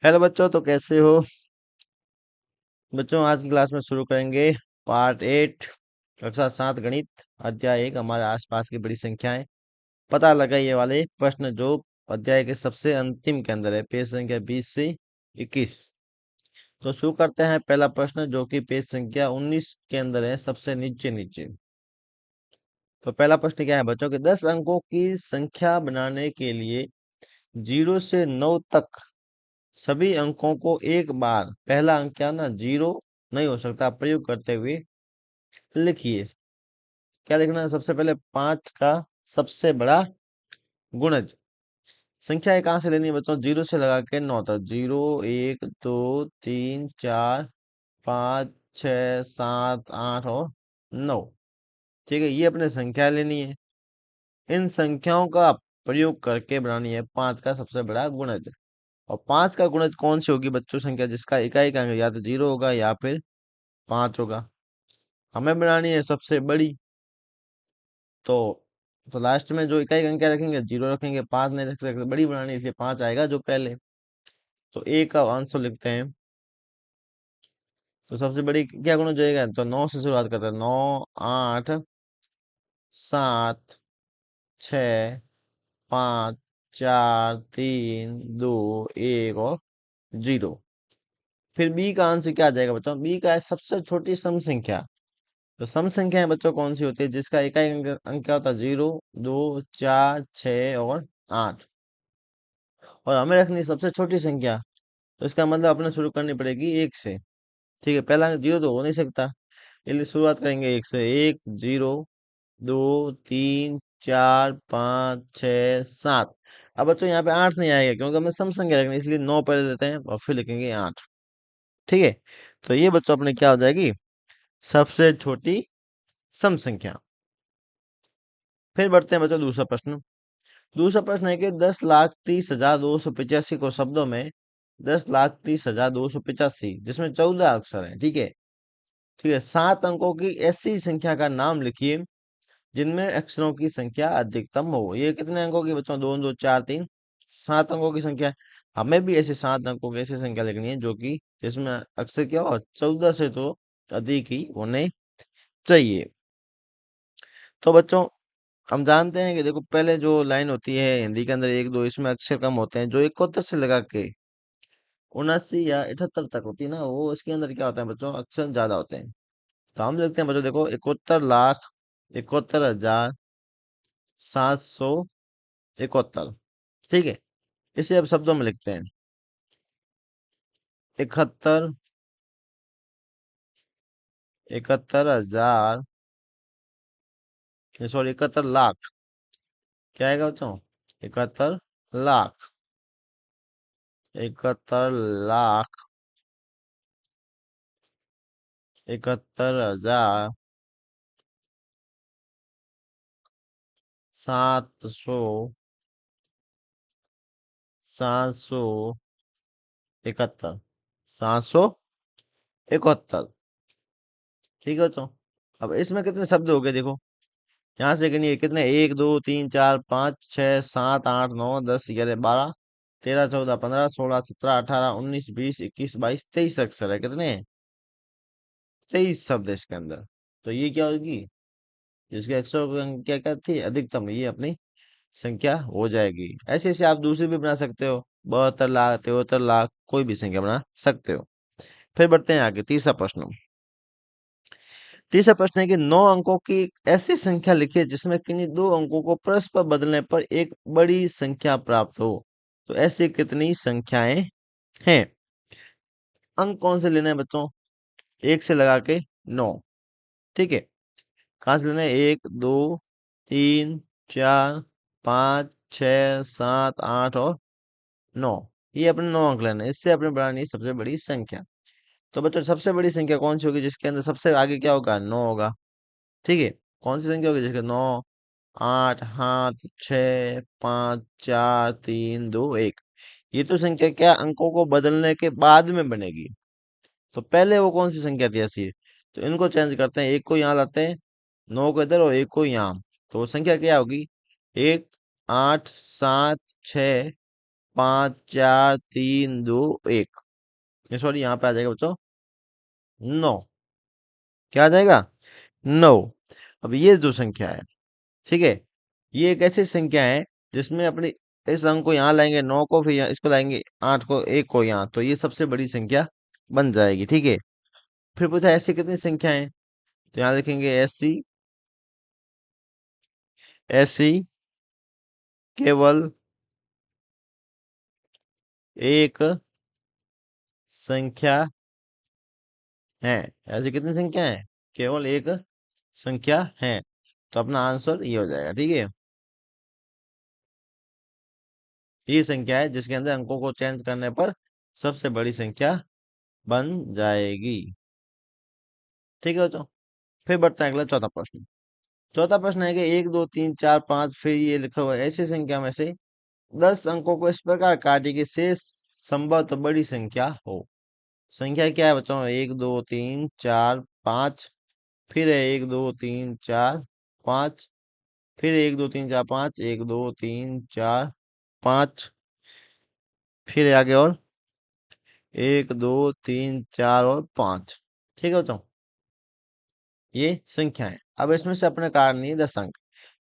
Hello बच्चों, तो कैसे हो बच्चों। आज की क्लास में शुरू करेंगे पार्ट 8 कक्षा 7 गणित अध्याय 1 हमारे आसपास की बड़ी संख्याएं। पता लगाइए वाले प्रश्न जो अध्याय के सबसे अंतिम के अंदर है, पेज संख्या 20 से 21। तो शुरू करते हैं पहला प्रश्न जो कि पेज संख्या 19 के अंदर है, सबसे नीचे नीचे। तो पहला प्रश्न क्या है बच्चों के 10 अंकों की संख्या बनाने के लिए 0 से 9 तक सभी अंकों को एक बार, पहला अंक क्या ना 0 नहीं हो सकता, प्रयोग करते हुए लिखिए। क्या लिखना है? सबसे पहले 5 का सबसे बड़ा गुणज। संख्या कहाँ से लेनी है बच्चों? 0 से लगा के 9 तक। 0 1 2 3 4 5 6 7 8 और 9। ठीक है, ये अपने संख्या लेनी है। इन संख्याओं का प्रयोग करके बनानी है 5 का सबसे बड़ा गुणज। और 5 का गुणज कौन सी होगी बच्चों? संख्या जिसका इकाई का अंक या तो 0 होगा या फिर 5 होगा। हमें बनानी है सबसे बड़ी। तो लास्ट में जो इकाई का अंक क्या रखेंगे? 0 रखेंगे, 5 नहीं रख सकते, बड़ी बनानी है, इसलिए 5 आएगा जो पहले। तो ए का आंसर लिखते हैं। तो सबसे बड़ी क्या गुणज जाएगा? तो 9 से शुरुआत करते हैं। 9 8 7 6 5 4 3 2 1 और 0। फिर बी का आंसर क्या आ जाएगा बच्चों? बी का है सबसे छोटी सम संख्या। तो सम संख्याएं बच्चों कौन सी होती है जिसका इकाई अंक क्या होता है? 0 2 4 6 और 8। और हमें रखनी है सबसे छोटी संख्या। तो इसका मतलब अपने शुरू करनी पड़ेगी 1 से। ठीक है, पहला अंक 0 तो हो नहीं सकता, इसलिए शुरुआत करेंगे 1 से। 1 0 2 3 4 5 6 7। अब बच्चों यहाँ पे 8 नहीं आएगा क्योंकि हमें सम संख्या रखनी है, इसलिए 9 पहले लेते हैं और फिर लिखेंगे 8। ठीक है, तो ये बच्चों अपने क्या हो जाएगी? सबसे छोटी सम संख्या। फिर बढ़ते हैं बच्चों दूसरा प्रश्न। दूसरा प्रश्न है कि 10,30,285 को शब्दों में 10,30,285 जिसमें 14 अक्षर हैं। ठीक है, ठीक है, 7 अंकों की ऐसी संख्या का नाम लिखिए जिनमें अक्षरों की संख्या अधिकतम हो। ये कितने अंकों की बच्चों? 2 2 4 3 7 अंकों की संख्या है। हमें भी ऐसे 7 अंकों की ऐसी संख्या लिखनी है जो कि जिसमें अक्षर क्या हो? 14 से तो अधिक ही होने चाहिए। तो बच्चों हम जानते हैं कि देखो पहले जो लाइन होती है हिंदी के अंदर 1 2, इसमें अक्षर कम होते हैं। जो 71 से लगा के 79 या 78 तक होती है ना, वो इसके अंदर क्या होता है बच्चों? अक्षर ज्यादा होते हैं। तो हम देखते हैं बच्चों, देखो 71,71,771। ठीक है, इसे अब शब्दों में लिखते हैं। 71 71,000, सॉरी 71 लाख। क्या आएगा बच्चों? 71 लाख। 71 लाख 71,771। 771। ठीक है बच्चों, अब इसमें कितने शब्द हो गए देखो। यहाँ से गिनिए कितने? 1 2 3 4 5 6 7 8 9 10 11 12 13 14 15 16 17 18 19 20 21 22 23 अक्षर है। कितने? 23 शब्द है इसके अंदर। तो ये क्या होगी? जिसके अक्षरों की संख्या क्या थी? अधिकतम, ये अपनी संख्या हो जाएगी। ऐसे ऐसे आप दूसरी भी बना सकते हो। 72 लाख 73 लाख, कोई भी संख्या बना सकते हो। फिर बढ़ते हैं आगे, तीसरा प्रश्न। तीसरा प्रश्न है कि 9 अंकों की ऐसी संख्या लिखिए जिसमें किन्हीं दो अंकों को परस्पर बदलने पर एक बड़ी संख्या प्राप्त हो। तो ऐसी कितनी संख्याएं हैं? अंक कौन से लेने हैं बच्चों? 1 से लगा के 9। ठीक है, कहाँ से लेना है? 1 2 3 4 5 6 7 8 और 9। ये अपने 9 अंक लेना है, इससे अपने बढ़ानी है सबसे बड़ी संख्या। तो बच्चों सबसे बड़ी संख्या कौन सी होगी जिसके अंदर सबसे आगे क्या होगा? 9 होगा। ठीक है, कौन सी संख्या होगी जिसके 9 8 7 6 5 4 3 2 1। ये तो संख्या क्या अंकों को बदलने के बाद में बनेगी। तो पहले वो कौन सी संख्या थी ऐसी? तो इनको चेंज करते हैं, एक को यहाँ लाते हैं, 9 को इधर और एक को यहाँ। तो वो संख्या क्या होगी? 1 8 7 6 5 4 3 2 1। सॉरी, यहाँ पे आ जाएगा बच्चों 9। क्या आ जाएगा? 9। अब ये जो संख्या है, ठीक है, ये एक ऐसी संख्या है जिसमें अपने इस अंक को यहाँ लाएंगे 9 को, फिर यहाँ इसको लाएंगे 8 को, 1 को यहाँ, तो ये सबसे बड़ी संख्या बन जाएगी। ठीक है, फिर पूछा ऐसी कितनी संख्या है, तो यहाँ लिखेंगे ऐसी, ऐसी केवल एक संख्या है। ऐसी कितनी संख्या है? केवल एक संख्या है। तो अपना आंसर ये हो जाएगा। ठीक है, ये संख्या है जिसके अंदर अंकों को चेंज करने पर सबसे बड़ी संख्या बन जाएगी। ठीक है, तो फिर बढ़ते हैं अगला चौथा प्रश्न। चौथा प्रश्न है कि 1 2 3 4 5, फिर ये लिखा हुआ है ऐसी संख्या में से 10 अंकों को इस प्रकार काटे कि शेष संभवतः बड़ी संख्या हो। संख्या क्या है बच्चों? 1 2 3 4 5, फिर है 1 2 3 4 5, फिर 1 2 3 4 5, 1 2 3 4 5, फिर आगे और 1 2 3 4 और 5। ठीक है बच्चों, ये संख्या है। अब इसमें से अपने काटनी है 10 अंक,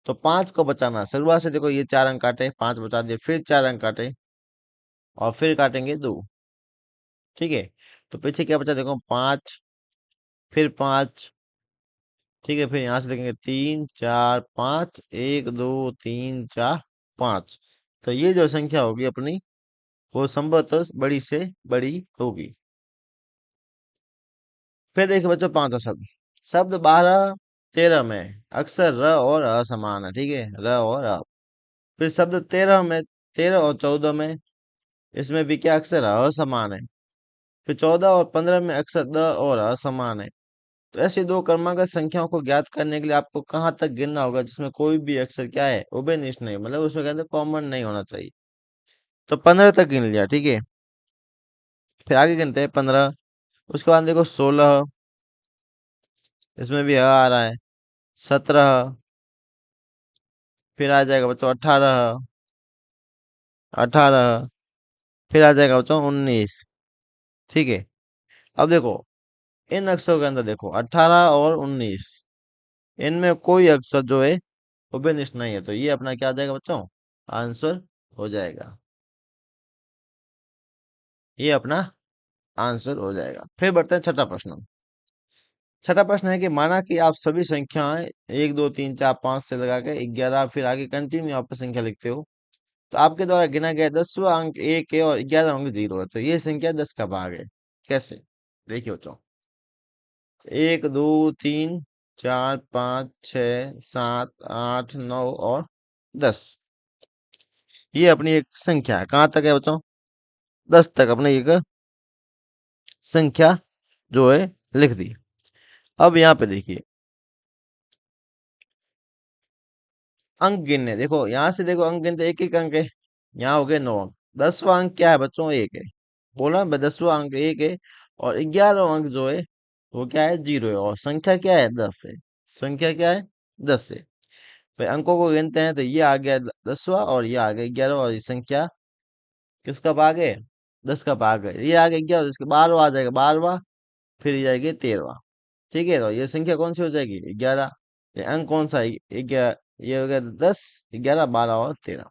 तो 5 को बचाना है। शुरुआत से देखो, ये 4 अंक काटे, 5 बचा दिए, फिर 4 अंक काटे और फिर काटेंगे 2। ठीक है, तो पीछे क्या बचा देखो, 5, फिर 5। ठीक है, फिर यहाँ से देखेंगे 3 4 5, 1 2 3 4 5। तो ये जो संख्या होगी अपनी, वो संभवतः बड़ी से बड़ी होगी। फिर देखिए बच्चों, पांचवा शब्द, शब्द 12 13 में अक्सर र और अ समान है। ठीक है, र और अ। फिर शब्द 13 में, 13 और 14 में, इसमें भी क्या अक्षर अ समान है। फिर 14 और 15 में अक्षर द और अ समान है। तो ऐसी दो क्रमांक संख्याओं को ज्ञात करने के लिए आपको कहाँ तक गिनना होगा जिसमें कोई भी अक्षर क्या है, उभयनिष्ठ नहीं, मतलब उसमें कहते हैं कॉमन नहीं होना चाहिए। तो 15 तक गिन लिया। ठीक है, फिर आगे गिनते हैं 15। उसके बाद देखो 16, इसमें भी आ रहा है। 17, फिर आ जाएगा बच्चों 18, 18, फिर आ जाएगा बच्चों 19। ठीक है, अब देखो इन अक्षरों के अंदर देखो 18 और 19, इनमें कोई अक्षर जो है उभयनिष्ठ नहीं है, तो ये अपना क्या आ जाएगा बच्चों? आंसर हो जाएगा। ये अपना आंसर हो जाएगा। फिर बढ़ते हैं छठा प्रश्न। छठा प्रश्न है कि माना कि आप सभी संख्याएं 1 2 3 4 5 से लगा के 11, फिर आगे कंटिन्यू आप संख्या लिखते हो, तो आपके द्वारा गिना गया 10वां अंक 1 है और 11 अंक 0 है, तो ये संख्या 10 का भाग है। कैसे? देखिए बच्चों, 1 2 3 4 5 6 7 8 9 और 10, ये अपनी एक संख्या है। कहाँ तक है बच्चों? 10 तक अपने एक संख्या जो है लिख दी। अब यहाँ पे देखिए अंक गिनने, देखो यहाँ से देखो अंक गिनते एक एक अंक है, यहाँ हो गए 9 अंक। 10वां अंक क्या है बच्चों? 1 है। बोला मैं 10वां अंक 1 है, और 11वां अंक जो है वो क्या है? 0 है, और संख्या क्या है? 10 है। संख्या क्या है? 10 है। भाई अंकों को गिनते हैं तो ये आ गया 10वां, और ये आ गया 11वां, और ये संख्या किसका भाग है? 10 का भाग है। ये आ गया 11, इसके 12वां आ जाएगा 12वां, फिर ये जाएगी 13वां। ठीक है, तो ये संख्या कौन सी हो जाएगी? 11। ये अंक कौन सा है? 11। ये हो गया 10, 11, 12 और 13।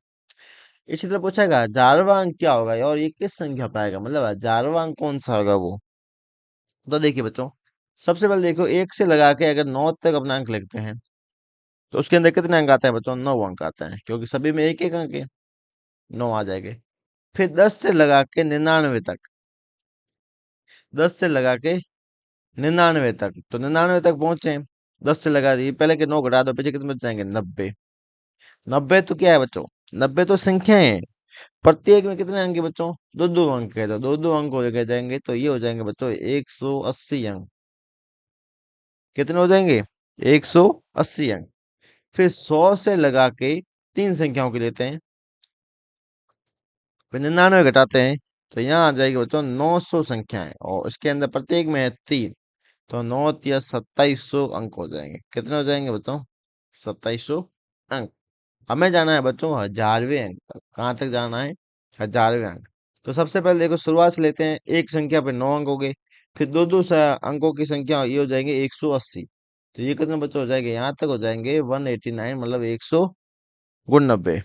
इसी तरह पूछेगा 1000वां अंक क्या होगा, और ये किस संख्या पाएगा, मतलब 1000वां अंक कौन सा होगा वो। तो देखिए बच्चों, सबसे पहले देखो 1 से लगा के अगर 9 तक अपना अंक लिखते हैं, तो उसके अंदर कितने अंक आते हैं बच्चों? 9 अंक आते हैं, क्योंकि सभी में एक एक अंक है, 9 आ जाएंगे। फिर 10 से लगा के 99 तक, 10 से लगा के 99 तक, तो 99 तक पहुंचे। 10 से लगा दी, पहले के 9 घटा दो, पीछे कितने बच जाएंगे? 90। 90 तो क्या है बच्चों? 90 तो संख्याएं हैं। प्रत्येक में कितने अंक है बच्चों? दो दो अंक है, तो दो दो अंक हो गए जाएंगे, तो ये हो जाएंगे बच्चों 180 अंक। कितने हो जाएंगे? 180 अंक। फिर 100 से लगा के तीन संख्याओं की लेते हैं, फिर 99 घटाते हैं, तो यहाँ आ जाएगी बच्चों 900 संख्याएं, और इसके अंदर प्रत्येक में है 3, तो 9 या 2700 अंक हो जाएंगे। कितने हो जाएंगे बच्चों? 2700 अंक। हमें जाना है बच्चों 1000वें अंक तक। कहाँ तक जाना है? हजारवें अंक। तो सबसे पहले देखो शुरुआत से लेते हैं, एक संख्या पे 9 अंक हो गए, फिर दो दो अंकों की संख्या ये हो जाएंगे 180। तो ये कितने बच्चे हो जाएंगे, यहाँ तक हो जाएंगे 189, मतलब 199।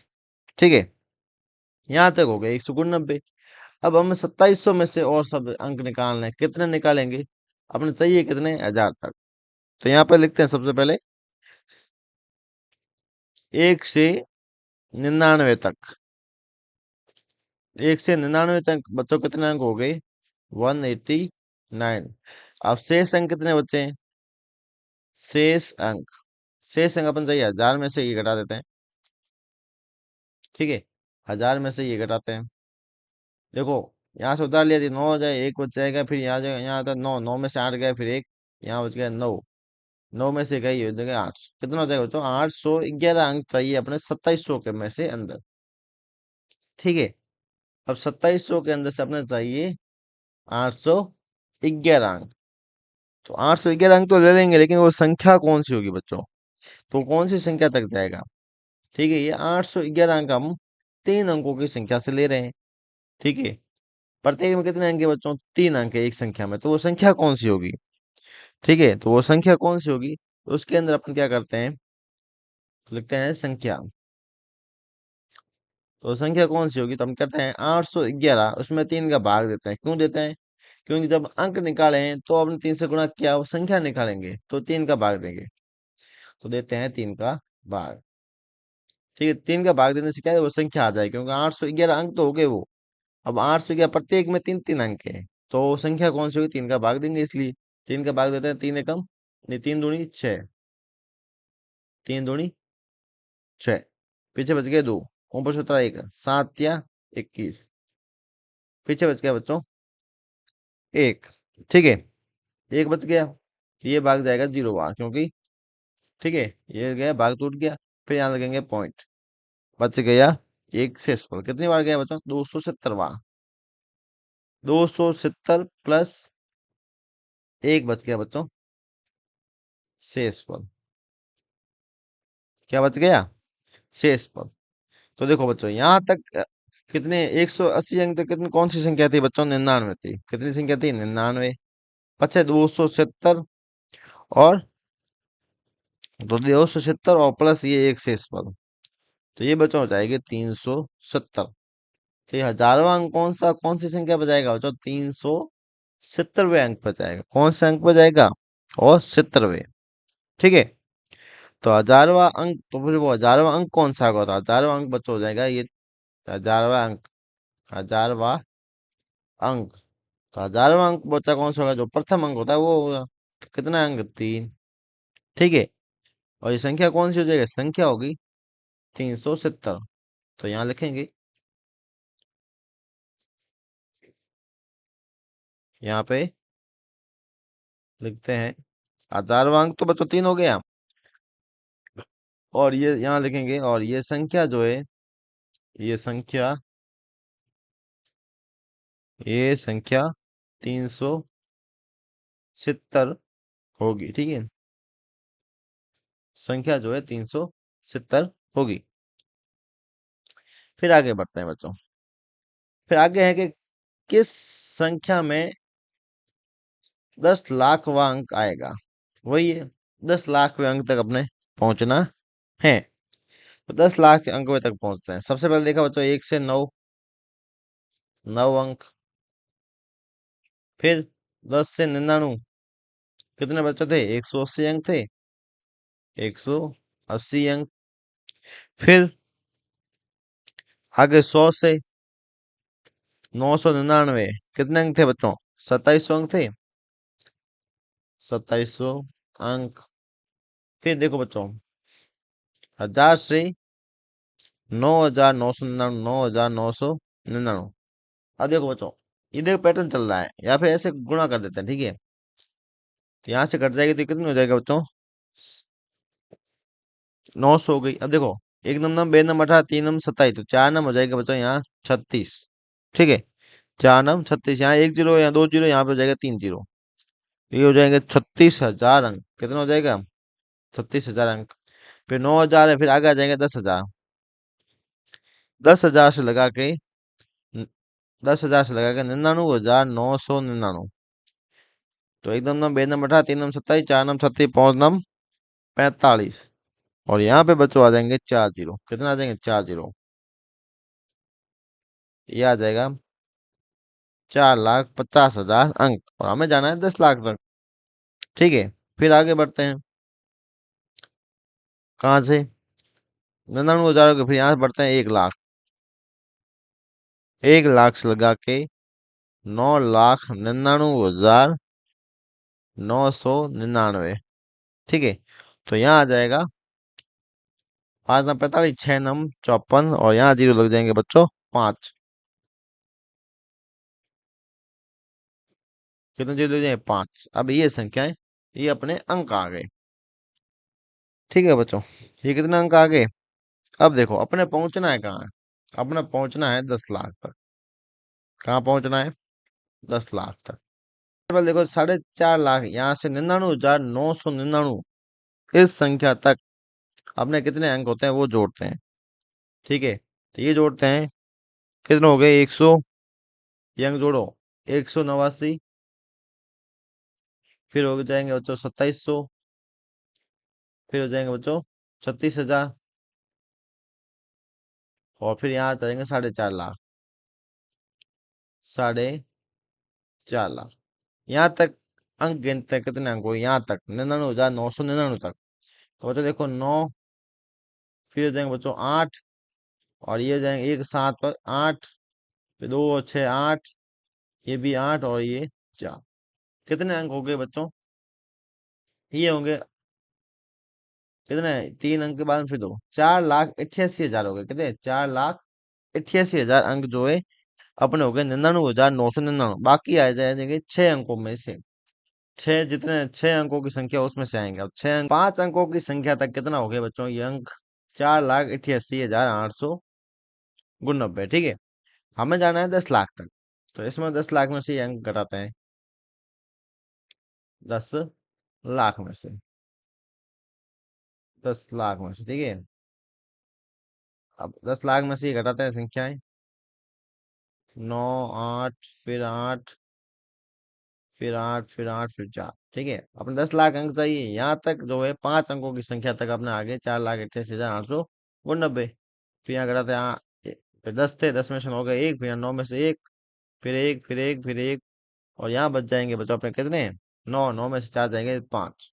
ठीक है, यहाँ तक हो गए 199। अब हमें 2700 में से और सब अंक निकालने हैं, कितने निकालेंगे, अपने चाहिए कितने, 1000 तक। तो यहाँ पे लिखते हैं सबसे पहले 1 से 99 तक। 1 से 99 तक बच्चों कितने अंक हो गए, 189। अब शेष अंक कितने बचे हैं, शेष अंक, शेष अंक अपन चाहिए 1000 में से ये घटा देते हैं। ठीक है, 1000 में से ये घटाते हैं। देखो, यहाँ से उतार लिया थी, 9 हो जाए, एक बच जाएगा, फिर यहाँ जाएगा, यहाँ आता 9, 9 में से 8 गए, फिर एक, यहाँ बच गया 9, 9 में से गई हो जाएगा 8, कितना हो जाएगा बच्चों, 811 अंक चाहिए अपने 2700 के में से अंदर। ठीक है, अब 2700 के अंदर से अपने चाहिए 811 अंक। तो 811 अंक तो ले लेंगे, लेकिन वो संख्या कौन सी होगी बच्चों, तो कौन सी संख्या तक जाएगा। ठीक है, ये 811 अंक हम 3 अंकों की संख्या से ले रहे हैं। ठीक है, प्रत्येक में कितने अंक है बच्चों, 3 अंक है एक संख्या में, तो वो संख्या कौन सी होगी। ठीक है, तो वो संख्या कौन सी होगी, तो उसके अंदर अपन क्या करते हैं, लिखते हैं संख्या। तो संख्या कौन सी होगी, तो हम कहते हैं 811, उसमें 3 का भाग देते हैं। क्यों देते हैं, क्योंकि जब अंक निकाले हैं तो अपने 3 से गुणा किया, वो संख्या निकालेंगे तो 3 का भाग देंगे। तो देते हैं 3 का भाग। ठीक है, 3 का भाग देने से क्या है, वो संख्या आ जाएगी, क्योंकि 811 अंक तो हो गए वो। अब 811 प्रत्येक में 3 3 अंक है, तो संख्या कौन सी होगी, 3 का भाग देंगे, इसलिए 3 का भाग देते हैं, 3 एकम नहीं, 3 दूनी 6, 3 दूनी 6, पीछे बच गए 2, ऊपर से उतरा 1, 7 या 21, पीछे बच गया बच्चों 1। ठीक है, 1 बच गया, ये भाग जाएगा 0 बार, क्योंकि ठीक है, ये गया भाग टूट गया। फिर यहाँ लगेंगे पॉइंट, बच गया एक शेषफल, कितनी बार गया बच्चों, 270 बार। 270 प्लस 1 बच गया बच्चों शेषफल। क्या बच गया, शेषफल। तो देखो बच्चों, यहाँ तक कितने, 180 अंक तक कितनी, कौन सी संख्या थी बच्चों, 99 थी। कितनी संख्या थी, 99। अच्छा, 270 और 270 और प्लस ये एक शेषफल, तो ये बच्चों हो जाएगी 370। तो ये हजारवा अंक कौन सा, कौन सी संख्या बजाएगा बच्चों, 370वें अंक पर जाएगा। कौन से अंक पर जाएगा, और 70वें। ठीक है, तो हजारवा अंक, तो फिर वो हजारवा अंक कौन सा होगा, तो हजारवा अंक बच्चों हो जाएगा ये, हजारवा अंक, हजारवा अंक। तो हजारवा अंक बच्चा कौन सा होगा, जो प्रथम अंक होता है वो होगा। तो कितना अंक, 3। ठीक है, और ये संख्या कौन सी हो जाएगी, संख्या होगी 370। तो यहाँ लिखेंगे, यहाँ पे लिखते हैं, हजारवा अंक तो बच्चों 3 हो गया, और ये यहाँ लिखेंगे, और ये संख्या जो है, ये संख्या, ये संख्या 370 होगी। ठीक है, संख्या जो है 370 होगी। फिर आगे बढ़ते हैं बच्चों, फिर आगे है कि किस संख्या में 10 लाखवां अंक आएगा। वही है, 10 लाखवें अंक तक अपने पहुंचना है। तो 10 लाख के अंक तक पहुंचते हैं। सबसे पहले देखा बच्चों, 1 से 9, 9 अंक। फिर 10 से 99, कितने बच्चे थे, 180 अंक थे, 180 अंक। फिर आगे 100 से 999, कितने अंक थे बच्चों, 2700 अंक थे, 2700 अंक। फिर देखो बच्चों, 1000 से 9999, 9999। अब देखो बच्चों, ये देखो पैटर्न चल रहा है, या फिर ऐसे गुणा कर देते हैं। ठीक है, तो यहाँ से कट जाएगी, तो कितनी हो जाएगा बच्चों, 900 हो गई। अब देखो, एक नम 2 नम 18, 3 नम 27, तो 4 नम हो जाएगा बच्चों यहाँ 36। ठीक है, 4 नम 36, यहाँ 1 जीरो, यहाँ 2 जीरो, यहाँ पे हो जाएगा 3 जीरो। ये हो जाएंगे 36,000 अंक। कितना हो जाएगा, 36,000 अंक। फिर 9,000 है, फिर आगे आ जाएंगे 10,000। 10,000 से लगा के 10,000 से लगा के 99,999। तो एकदम नम बे नंबर 18, 3 नम 27, 4 नम 36, 5 नम 45। और यहाँ पे बच्चों आ जाएंगे 4 जीरो। कितना आ जाएंगे? 4 जीरो। ये आ जाएगा 4,50,000 अंक, और हमें जाना है 10 लाख तक। ठीक है, फिर आगे बढ़ते हैं। कहाँ से? 99,000 के, फिर यहाँ से बढ़ते हैं 1 लाख। 1 लाख से लगा के 9,99,999। ठीक है, तो यहाँ आ जाएगा 5 नम 45, 6 नम 54, और यहाँ जीरो लग जाएंगे बच्चों 5। कितने जीरो लग जाएंगे? 5। अब ये संख्याएं, ये अपने अंक आ गए। ठीक है बच्चों, ये कितने अंक आ गए? अब देखो अपने पहुंचना है कहाँ है? अपने पहुंचना है 10 लाख तक। कहाँ पहुंचना है? 10 लाख तक। केवल देखो 4.5 लाख, यहाँ से 99,999 इस संख्या तक अपने कितने अंक होते हैं वो जोड़ते हैं। ठीक है, तो ये जोड़ते हैं। कितने हो गए? 100। ये अंक जोड़ो, 189। फिर हो जाएंगे बच्चों 2700। फिर हो जाएंगे बच्चों 36,000। और फिर यहाँ आ जाएंगे 4.5 लाख। 4.5 लाख। यहाँ तक अंक गिनते हैं, कितने अंक हो? यहाँ तक 99,999 तक। तो बच्चों देखो 9। फिर हो जाएंगे बच्चों 8। और ये हो जाएंगे एक 7 पर 8। फिर 2 और 6 8। ये भी 8, और ये 4। कितने अंक हो गए बच्चों? ये होंगे कितने? 3 अंक के बाद में फिर दो, 4,88,000 हो गए। कितने? 4,88,000 अंक जो है अपने हो गए 99,999। बाकी आ जाएंगे 6 अंकों में से। छह, जितने 6 अंकों की संख्या उसमें से आएंगे। अब 6 अंक, 5 अंकों की संख्या तक कितना हो गया बच्चों ये अंक? 4,88,800 × 90। ठीक है, हमें जाना है 10 लाख तक। तो इसमें 10 लाख में से ये अंक घटाते हैं। 10 लाख में से, 10 लाख में से। ठीक है, अब 10 लाख में से ये घटाते हैं संख्याएं। 9, 8, फिर 8, फिर 8, फिर 8, फिर 4। ठीक है, अपने 10 लाख अंक चाहिए। यहाँ तक जो है 5 अंकों की संख्या तक अपने आगे 4,88,800 × 90। फिर यहाँ घटाते हैं फिर 10 थे, 10 में से 9 गए 1, फिर 9 में से 1, फिर 1, फिर 1, फिर 1। और यहाँ बच जाएंगे बच्चों अपने कितने? 9। 9 में से 4 जाएंगे 5।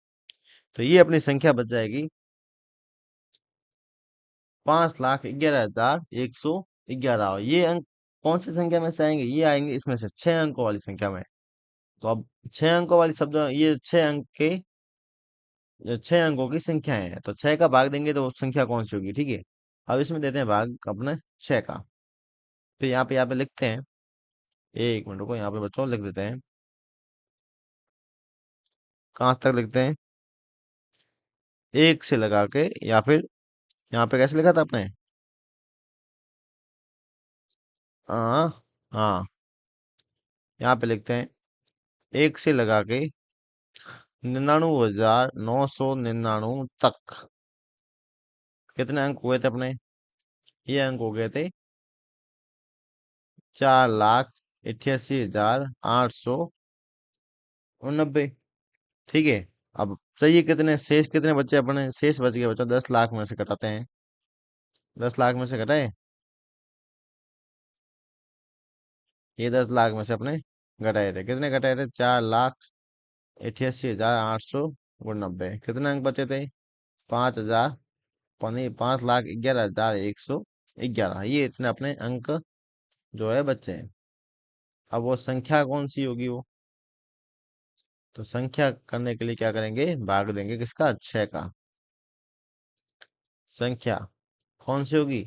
तो ये अपनी संख्या बच जाएगी 5,11,111। ये अंक कौन सी संख्या में से आएंगे? ये आएंगे इसमें से 6 अंकों वाली संख्या में। तो अब 6 अंकों वाली शब्द, ये 6 अंक के, 6 अंकों की संख्या है, तो 6 का भाग देंगे तो वो संख्या कौन सी होगी? ठीक है, अब इसमें देते हैं भाग अपने 6 का। फिर यहाँ पे लिखते हैं। एक मिनट को यहाँ पे बच्चों लिख देते हैं। कहाँ तक लिखते हैं? 1 से लगा के, या फिर यहाँ पे कैसे लिखा था आपने? हाँ, हाँ, यहाँ पे लिखते हैं 1 से लगा के 99,999 तक। कितने अंक हुए थे अपने? ये अंक हो गए थे 4,88,890। ठीक है, अब चाहिए कितने? शेष कितने बचे अपने? शेष बच गए बच्चों 10 लाख में से घटाते हैं। 10 लाख में से घटाए, ये 10 लाख में से अपने घटाए थे। कितने घटाए थे? 4,88,800 × 90। कितने अंक बचे थे? 5,000, 5,11,111। ये इतने अपने अंक जो है बच्चे हैं। अब वो संख्या कौन सी होगी वो? तो संख्या करने के लिए क्या करेंगे? भाग देंगे किसका? 6 का। संख्या कौन सी होगी?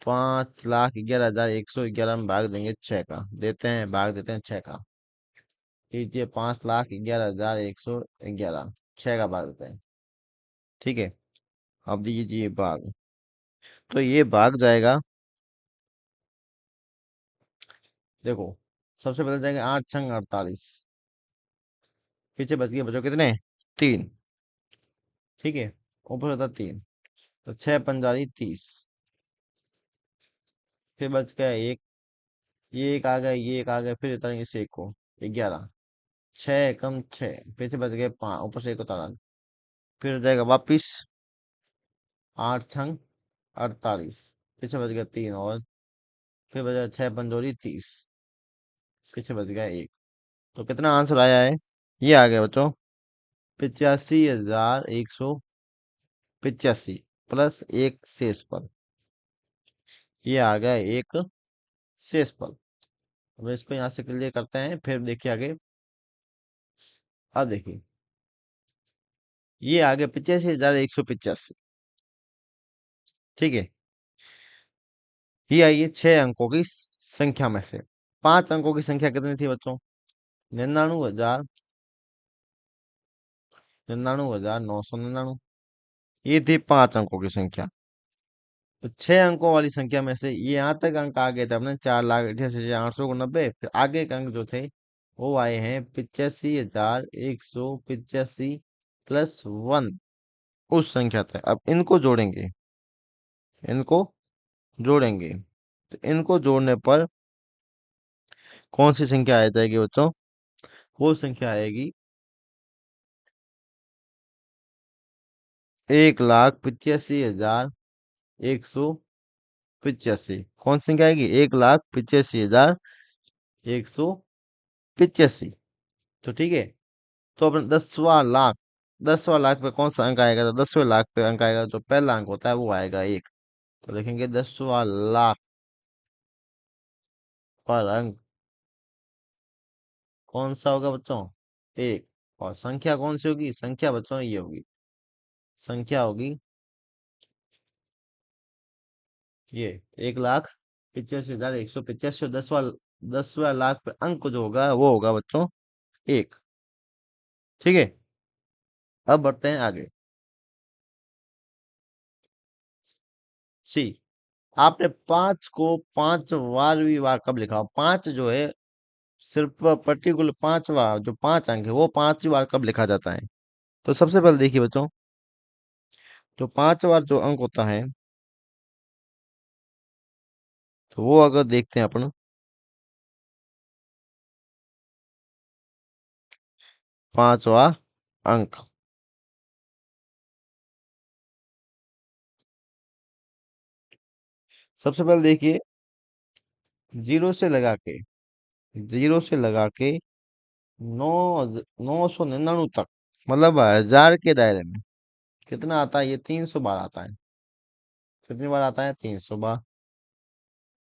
5,11,111 में भाग देंगे 6 का। देते हैं, भाग देते हैं 6 का। कीजिए, 5,11,111, 6 का भाग देते हैं। ठीक है, अब दीजिए भाग। तो ये भाग जाएगा। देखो, सबसे पहले जाएंगे 8 × 48। पीछे बच गए बच्चों कितने? 3। ठीक है, ऊपर होता 3। तो 6 पंजारी 30। फिर बच गया 1। ये एक आ गया, ये एक आ गया, फिर उतारेंगे इस एक को। 11, 6 कम 6, पीछे बच गए 5, ऊपर से एक उतारा, फिर हो जाएगा वापिस 8 छंग 48, पीछे बच गया 3 और, फिर बच गया 6 पंजोरी 30, पीछे बच गया एक। तो कितना आंसर आया है? ये आ गया बच्चों 85,185 प्लस एक शेष पद। ये आ गया एक शेष पद। अब इसको यहाँ से क्लियर करते हैं, फिर देखिए आगे। अब देखिए ये आ गया 85,185। ठीक है, ये आई है 6 अंकों की संख्या में से। 5 अंकों की संख्या कितनी थी बच्चों? 99,999। ये थी 5 अंकों की संख्या। तो 6 अंकों वाली संख्या में से ये यहाँ तक अंक आ गए थे अपने 4,88,890। फिर आगे के अंक जो थे वो आए हैं 85,185 प्लस 1, उस संख्या तक। अब इनको जोड़ेंगे, इनको जोड़ेंगे, तो इनको जोड़ने पर कौन सी संख्या आ जाएगी बच्चों? वो संख्या आएगी 1,85,185। कौन सी संख्या आएगी? 1,85,185। तो ठीक है, तो अपन 10वां लाख, 10वां लाख पे कौन सा अंक आएगा? तो 10वें लाख पे अंक आएगा, जो पहला अंक होता है वो आएगा एक। तो देखेंगे 10वां लाख पर अंक कौन सा होगा बच्चों? एक। और संख्या कौन सी होगी? संख्या बच्चों ये होगी, संख्या होगी ये 1,85,185। 10वां लाख पे अंक जो होगा वो होगा बच्चों एक। ठीक है, अब बढ़ते हैं आगे। सी, आपने 5 को 5वां कब लिखा? 5 जो है सिर्फ पर्टिकुलर 5वां, जो 5 अंक है वो 5 बार कब लिखा जाता है? तो सबसे पहले देखिए बच्चों, जो 5वां जो अंक होता है, तो वो अगर देखते हैं अपन, 5वां अंक, सबसे पहले देखिए, जीरो से लगा के, जीरो से लगा के नौ 999 तक, मतलब 1000 के दायरे में कितना आता है? ये 300 बार आता है। कितनी बार आता है? 300 बार।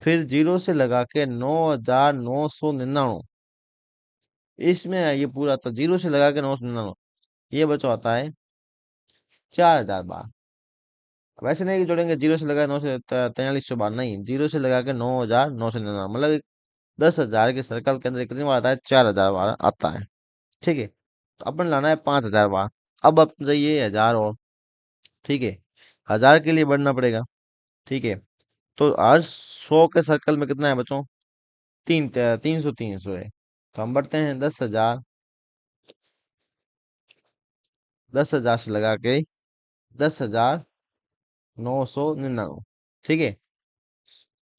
फिर जीरो से लगा के 9,999, इसमें ये पूरा था, जीरो से लगा के 999, ये बचा आता है 4,000 बार। वैसे नहीं कि जोड़ेंगे जीरो से लगा 9 से 4300 बार, नहीं, जीरो से लगा के 9,999, मतलब एक 10,000 के सर्कल के अंदर कितनी बार आता है? 4,000 बार आता है। ठीक है, तो अपन लाना है 5,000 बार। अब जाइए 1000 और। ठीक है, 1000 के लिए बढ़ना पड़ेगा। ठीक है, तो हर 100 के सर्कल में कितना है बच्चों? 300 है। तो हम बढ़ते हैं 10,000, 10,000 से लगा के 10,999। ठीक है,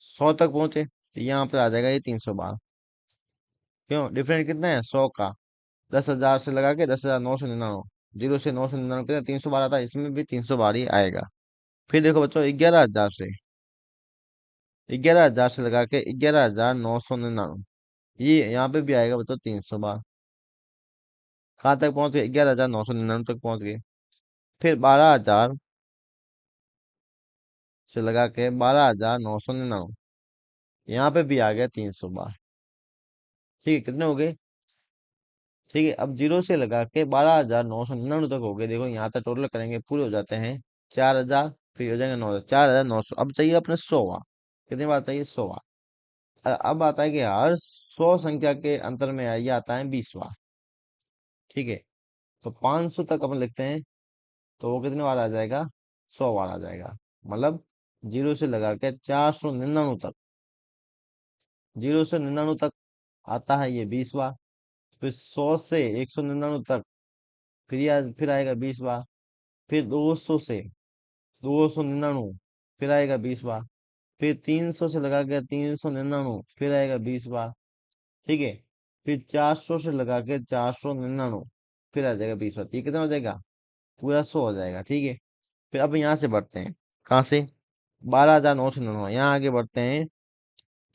100 तक पहुंचे तो यहाँ पे आ जाएगा ये 300 बार। क्यों? डिफरेंस कितना है? 100 का। 10,000 से लगा के 10,999, जीरो से 999 कितना? 300 बार आता है, इसमें भी 300 बार ही आएगा। फिर देखो बच्चों 11,000 से, 11,000 से लगा के 11,999, ये यहाँ पे भी आएगा बच्चों 300 बार। कहाँ तक पहुंच गए? 11,999 तक पहुंच गए। फिर 12,000 से लगा के 12,999, यहाँ पे भी आ गया 300 बार। ठीक है, कितने हो गए? ठीक है, अब जीरो से लगा के 12,999 तक हो गए। देखो यहाँ तक टोटल करेंगे पूरे हो जाते हैं 4,000, फिर हो जाएंगे 9,000, 4,900। अब चाहिए अपने 100 बार। कितनी बार चाहिए? 100 बार। अब आता है कि हर 100 संख्या के अंतर में ये आता है 20 बार। ठीक है, तो 500 तक अपन लिखते हैं, तो वो कितने बार आ जाएगा? 100 बार आ जाएगा। मतलब जीरो से लगा के 499 तक, जीरो से 99 तक आता है ये 20 बार। फिर 100 से 199 तक, फिर आएगा 20 बार। फिर 200 से 299, फिर आएगा 20 बार। फिर 300 से लगा के 399, फिर आएगा 20 बार। ठीक है। फिर 400 से लगा के 499, फिर आ जाएगा 20 बार। ये कितना हो जाएगा? पूरा 100 हो जाएगा। ठीक है। फिर अब यहाँ से बढ़ते हैं। कहाँ से? 12,999, यहाँ आगे बढ़ते हैं।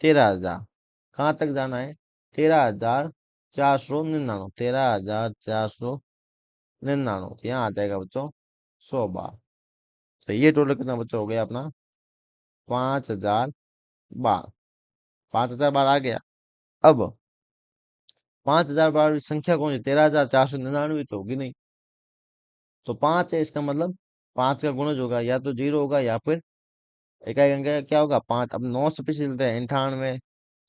13,000, कहाँ तक जाना है? 13,499, 13,499, तो यहाँ आ जाएगा बच्चों 100 बार। तो ये टोटल कितना बच्चों हो गया अपना? 5,000 बार। 5,000 बार आ गया। अब 5,000 बार की संख्या कौन सी? 13,499 तो होगी नहीं। तो 5 है, इसका मतलब 5 का गुणज होगा, या तो 0 होगा या फिर इकाई अंक का क्या होगा? 5। अब 9 से पीछे चलते हैं। 98,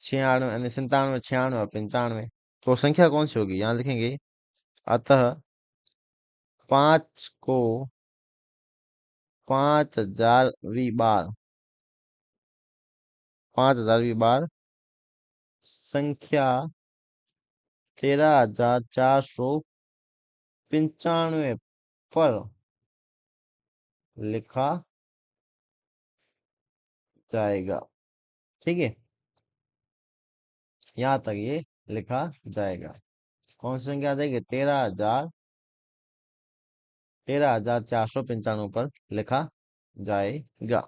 96 यानी 97, 96 और 95। तो संख्या कौन सी होगी? यहाँ लिखेंगे। अतः 5 को 5,000वीं बार, 5,000वीं बार संख्या 13,495 पर लिखा जाएगा। ठीक है। यहाँ तक ये लिखा जाएगा। कौन सी संख्या आ जाएगी? 13,495 पर लिखा जाएगा।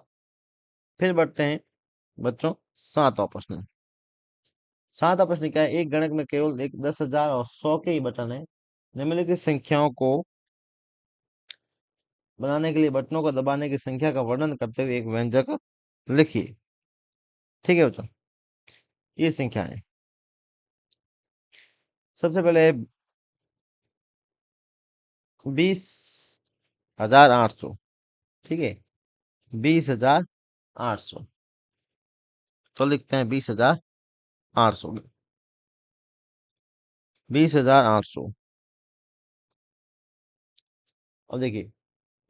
फिर बढ़ते हैं बच्चों 7वां प्रश्न। 7वां प्रश्न क्या है? एक गणक में केवल एक 10,000 और 100 के ही बटन है। निम्नलिखित संख्याओं को बनाने के लिए बटनों को दबाने की संख्या का वर्णन करते हुए एक व्यंजक लिखिए। ठीक है बच्चों, ये संख्या है। सबसे पहले 20,800। ठीक है। 20,800, तो लिखते हैं 20,800। 20,800। अब देखिए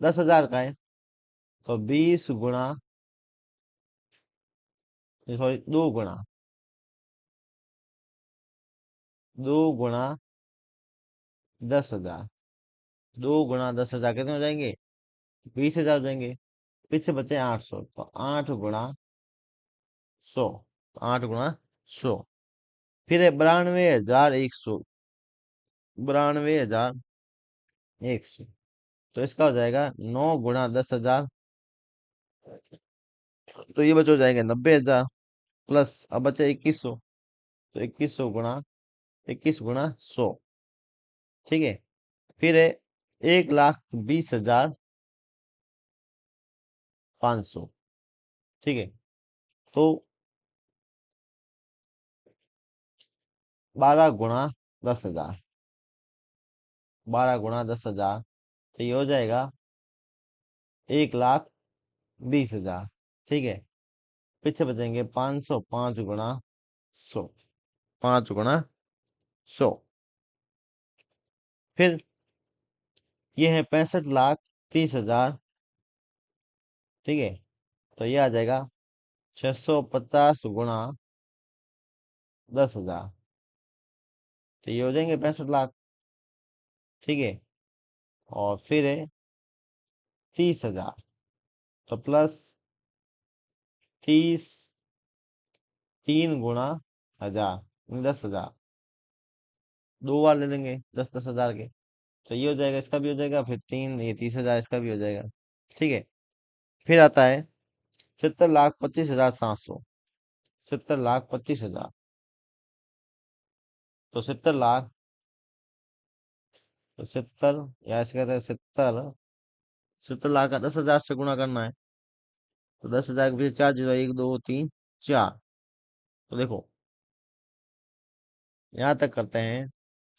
10,000 का है, तो 20 गुणा, सॉरी 2 गुणा, 10,000, 2 गुणा 10,000 कितने हो जाएंगे? 20,000 हो जाएंगे। पीछे बचे 800, तो 8 गुणा 100, 8 गुणा 100। फिर है 92,100, 92,100, तो इसका हो जाएगा 9 गुणा 10,000, तो ये बच हो जाएंगे 90,000। प्लस अब बचे 2100, तो 2100 गुणा 100। ठीक है। फिर है 1,20,500। ठीक है। तो 12 गुणा 10,000, 12 गुणा 10,000, तो ये हो जाएगा 1,20,000। ठीक है। पीछे बचेंगे 500, 5 गुणा 100, 5 गुणा 100। फिर ये है 65,30,000। ठीक है। तो ये आ जाएगा 650 गुणा 10,000, तो ये हो जाएंगे 65 लाख। ठीक है। और फिर है 30,000, तो प्लस 30, 3 गुणा 1000, 10,000, 2 बार ले लेंगे 10,000 के, तो ये हो जाएगा, इसका भी हो जाएगा। फिर 3, ये 30,000, इसका भी हो जाएगा। ठीक है। फिर आता है 70,25,700, 70,25,000, तो 70 लाख, तो 70, या ऐसे कहते हैं 70 लाख का 10,000 से गुणा करना है। तो 10,000 के पीछे 4 जीरो, 1, 2, 3, 4। तो देखो यहाँ तक करते हैं।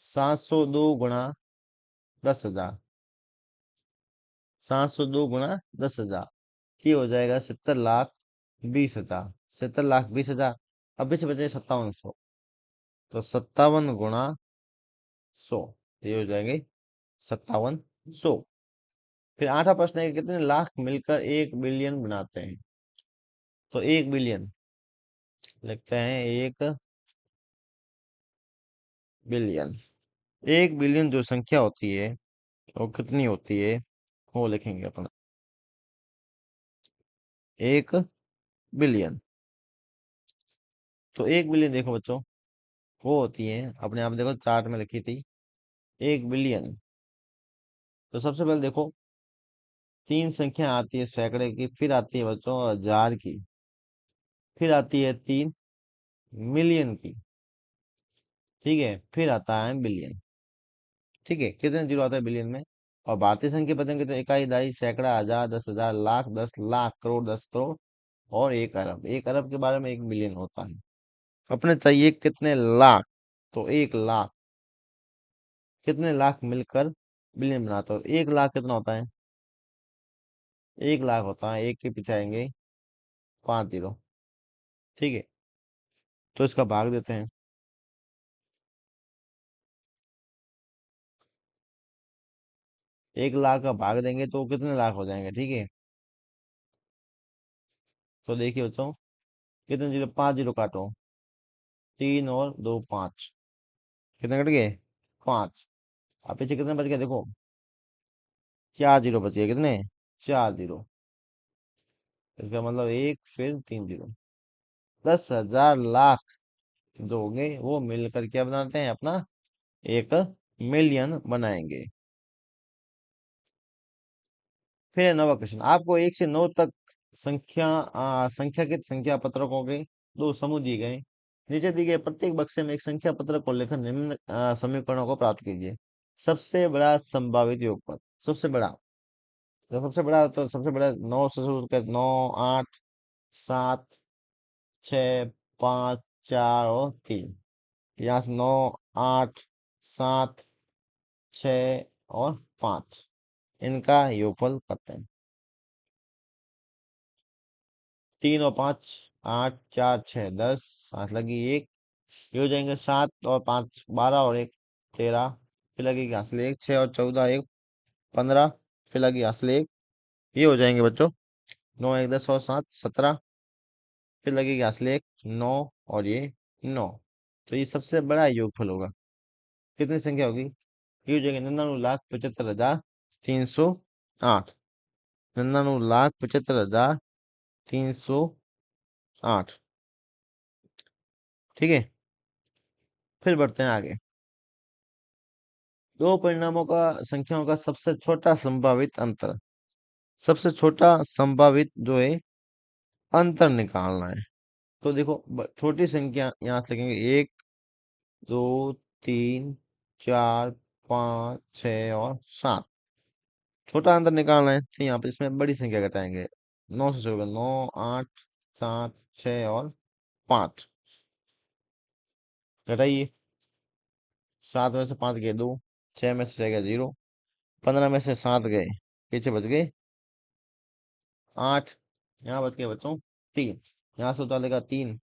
702 गुणा 10,000, 702 गुणा 10,000, ये हो जाएगा 70,20,000, 70,20,000। अब पीछे बचे 5700, तो 57 गुणा 100, ये हो जाएंगे 5700। फिर 8वां प्रश्न है कि कितने लाख मिलकर 1 बिलियन बनाते हैं? तो 1 बिलियन लिखते हैं। 1 बिलियन, 1 बिलियन जो संख्या होती है वो कितनी होती है, वो लिखेंगे अपना। 1 बिलियन। तो 1 बिलियन देखो बच्चों, वो होती है अपने आप देखो चार्ट में लिखी थी 1 बिलियन। तो सबसे पहले देखो, तीन संख्या आती है सैकड़े की, फिर आती है बच्चों हजार की, फिर आती है 3 मिलियन की, ठीक है, फिर आता है बिलियन। ठीक है, कितने जीरो आता है बिलियन में? और भारतीय संख्या पता है कितने? इकाई, दहाई, सैकड़ा, हजार, 10,000, लाख, 10 लाख, करोड़, 10 करोड़, और 1 अरब। 1 अरब के बारे में 1 बिलियन होता है। अपने चाहिए कितने लाख? तो 1 लाख, कितने लाख मिलकर बिलियन बनाते हो? 1 लाख कितना होता है? 1 लाख होता है, एक के पीछे आएंगे 5 जीरो। ठीक है, तो इसका भाग देते हैं। 1 लाख का भाग देंगे तो कितने लाख हो जाएंगे? ठीक है, तो देखिए बच्चों, कितने जीरो? 5 जीरो काटो, 3 और 2 5, कितने कट गए? 5। अब पीछे कितने बच गए देखो? 4 जीरो बच गए। कितने? 4 जीरो। इसका मतलब एक, फिर 3 जीरो। 10,000 लाख जो होंगे वो मिलकर क्या बनाते हैं अपना 1 मिलियन बनाएंगे। फिर 9वां क्वेश्चन, आपको 1 से 9 तक संख्याकित संख्या पत्रकों के दो समूह दिए गए। नीचे दिए गए प्रत्येक बक्से में एक संख्या पत्रक को लेकर निम्न समीकरणों को प्राप्त कीजिए। सबसे बड़ा संभावित योगफल, सबसे बड़ा, तो सबसे बड़ा, तो सबसे बड़ा 9 से शुरू कर, 9, 8, 7, 6, 5, 4 और 3। यहाँ से 9, 8, 7, 6 और 5, इनका योगफल करते हैं। 3 और 5, 8, 4, 6, 10, 7 लगी 1, ये हो जाएंगे 7 और 5, 12, और 1, 13, फिर लगेगी यहाँ से 1, 6 और 14, 1, 15, फिर लगी यहाँ से 1, ये हो जाएंगे बच्चों 9, 1, 10 और 7, 17, फिर लगेगी यहाँ से 1, 9, और ये 9। तो ये सबसे बड़ा योगफल होगा। कितनी संख्या होगी? ये हो जाएगी 99,75,308। 99,75,308। ठीक है, फिर बढ़ते हैं आगे। दो परिणामों का संख्याओं का सबसे छोटा संभावित अंतर, सबसे छोटा संभावित जो है अंतर निकालना है। तो देखो छोटी संख्या यहाँ से लिखेंगे 1, 2, 3, 4, 5, 6 और 7। छोटा अंतर निकालना है तो यहाँ पे इसमें बड़ी संख्या घटाएंगे। 9 से शुरू कर, 9, 8, 7, 6 और 5, घटाइए। 7 में से 5 गए 2, 6 में से 6 गए 0, 15 में से 7 गए, पीछे बच गए 8, यहाँ बच गए बच्चों 3, यहाँ से उतारेगा 3।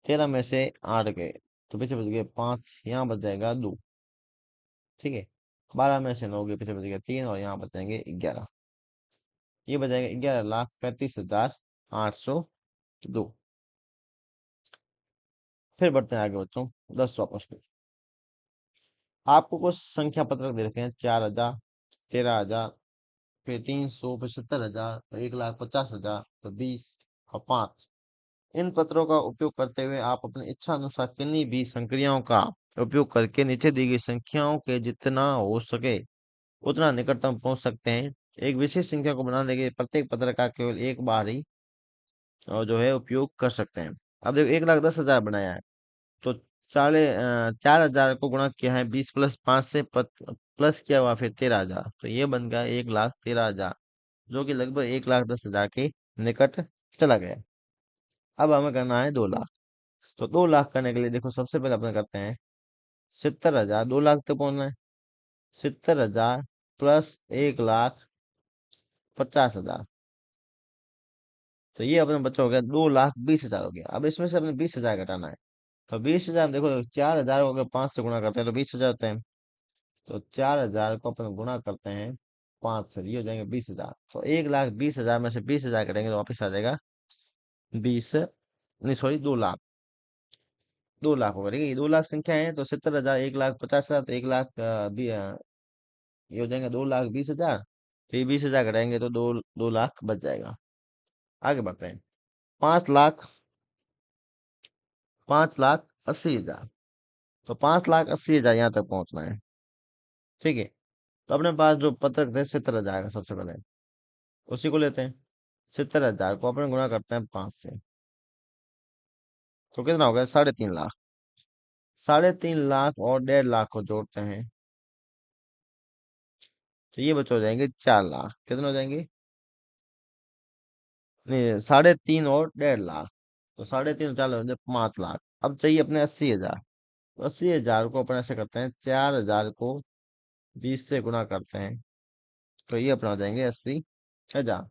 13 में से 8 गए, तो पीछे बच गए 5, यहाँ बच जाएगा 2। ठीक है, 12 में से 9 गए, पीछे बच गया 3, और यहाँ बच जाएंगे 11। ये बच जाएगा 11,35,802। फिर बढ़ते हैं आगे बच्चों, 10वां प्रश्न। आपको कुछ संख्या पत्रक दे रखे हैं, 4,000, 13,000, फिर 300, फिर 70,000, फिर 1,50,000, तो 20 और 5। इन पत्रों का उपयोग करते हुए आप अपनी इच्छा अनुसार किन्हीं भी संक्रियाओं का उपयोग करके नीचे दी गई संख्याओं के जितना हो सके उतना निकटतम पहुंच सकते हैं। एक विशेष संख्या को बनाने के लिए प्रत्येक पत्र का केवल एक बार ही और जो है उपयोग कर सकते हैं। अब देखो 1,10,000 बनाया है, तो 4,000 को गुणा किया है 20 + 5 से, प्लस किया हुआ फिर 13,000, तो ये बन गया 1,13,000, जो कि लगभग 1,10,000 के निकट चला गया। अब हमें करना है 2 लाख। तो 2 लाख करने के लिए देखो सबसे पहले अपने करते हैं 70,000, 2 लाख तक पहुंचना है। 70,000 प्लस 1,50,000, तो ये अपने बच्चा हो गया 2,20,000 हो गया। अब इसमें से अपने 20,000 घटाना है। तो 20,000 देखो 4,000 को अगर 5 से गुणा करते हैं तो 20,000 होते हैं। तो 4,000 को अपन गुणा करते हैं 5 से, ये हो जाएंगे 20,000। तो 1,20,000 में से 20,000 कटेंगे तो वापिस आ जाएगा 20, नहीं सॉरी 2 लाख। 2 लाख होगा, ठीक है। ये 2 लाख संख्या है, तो 70,000, 1,50,000, तो 1 लाख ये हो जाएंगे 2,20,000। तो ये 20,000 घटाएंगे तो 2 2 लाख बच जाएगा। आगे बढ़ते हैं। 5 लाख 5,80,000। तो 5,80,000 यहाँ तक पहुंचना है। ठीक है। तो अपने पास जो पत्रक थे 70,000 का, सबसे पहले उसी को लेते हैं। 70,000 को अपन गुणा करते हैं 5 से, तो कितना हो गया? 3.5 लाख। 3.5 लाख और 1.5 लाख को जोड़ते हैं, तो ये बच्चे हो जाएंगे 4 लाख। कितने हो जाएंगे? नहीं, 3.5 और 1.5 लाख, तो 3.5 और 4 हो जाए 5 लाख। अब चाहिए अपने 80,000। तो 80,000 को अपन ऐसे करते हैं, 4,000 को 20 से गुणा करते हैं, तो ये अपना हो जाएंगे 80,000।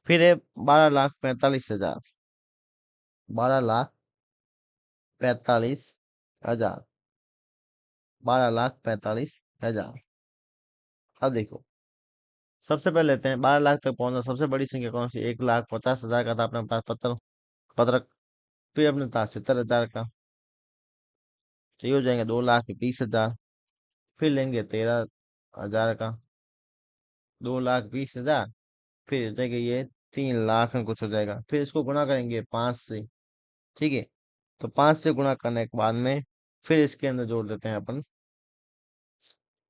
फिर है 12,45,000। 12,45,000। 12,45,000। अब देखो, सबसे पहले लेते हैं 12 लाख तक पहुंचना। सबसे बड़ी संख्या कौन सी? 1,50,000 का था अपने पास पत्रक। फिर अपने पास 70,000 का, तो ये हो जाएंगे 2,20,000। फिर लेंगे 13,000 का, 2,20,000। फिर हो जाएगा ये 3 लाख में कुछ हो जाएगा। फिर इसको गुणा करेंगे 5 से। ठीक है। तो 5 से गुणा करने के बाद में फिर इसके अंदर जोड़ देते हैं अपन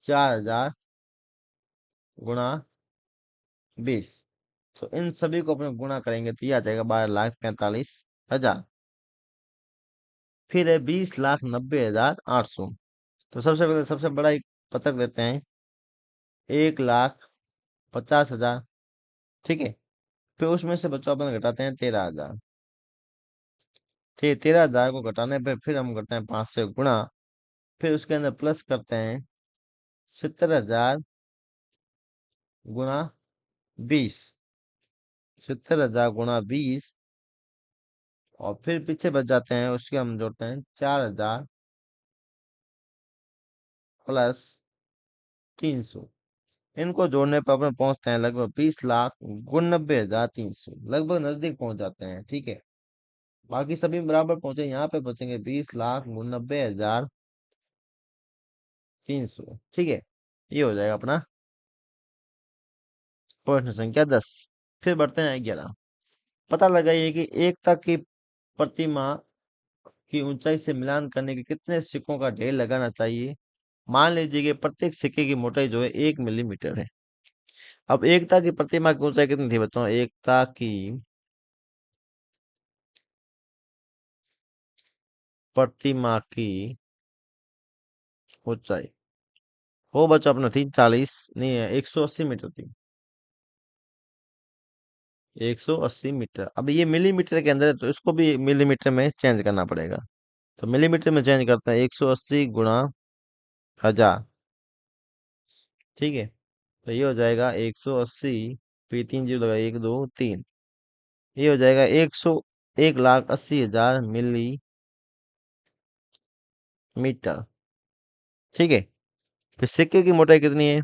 4,000 गुणा 20। तो इन सभी को अपन गुणा करेंगे तो ये आ जाएगा 12,45,000। फिर है 20,90,800। तो सबसे पहले सबसे बड़ा एक पत्रक देते हैं, 1,50,000। ठीक है। फिर उसमें से बच्चों अपन घटाते हैं 13,000। ठीक है, 13,000 को घटाने पे फिर हम करते हैं 5 से गुणा। फिर उसके अंदर प्लस करते हैं 70,000 गुणा 20। 70,000 गुणा 20। और फिर पीछे बच जाते हैं, उसके हम जोड़ते हैं 4,000 प्लस 300। इनको जोड़ने पर अपन पहुंचते हैं लगभग 20,89,300, लगभग नजदीक पहुंच जाते हैं। ठीक है। बाकी सभी बराबर पहुंचे, यहाँ पे बचेंगे 20,89,300। ठीक है। ये हो जाएगा अपना प्रश्न संख्या 10। फिर बढ़ते हैं 11। पता लगाइए कि एकता की प्रतिमा की ऊंचाई से मिलान करने के कितने सिक्कों का ढेर लगाना चाहिए। मान लीजिए कि प्रत्येक सिक्के की मोटाई जो है 1 मिलीमीटर है। अब एकता की प्रतिमा की ऊंचाई कितनी थी बच्चों? एकता की प्रतिमा की ऊंचाई वो बच्चों अपने थी 40, नहीं है, 180 मीटर थी। 180 मीटर। अब ये मिलीमीटर के अंदर है, तो इसको भी मिलीमीटर में चेंज करना पड़ेगा। तो मिलीमीटर में चेंज करते हैं, 180 गुणा 1000। ठीक है। तो ये हो जाएगा 180। फिर 3 जीरो लगा, 1 2 3। ये हो जाएगा 1,80,000 मिलीमीटर। ठीक है। फिर सिक्के की मोटाई कितनी है?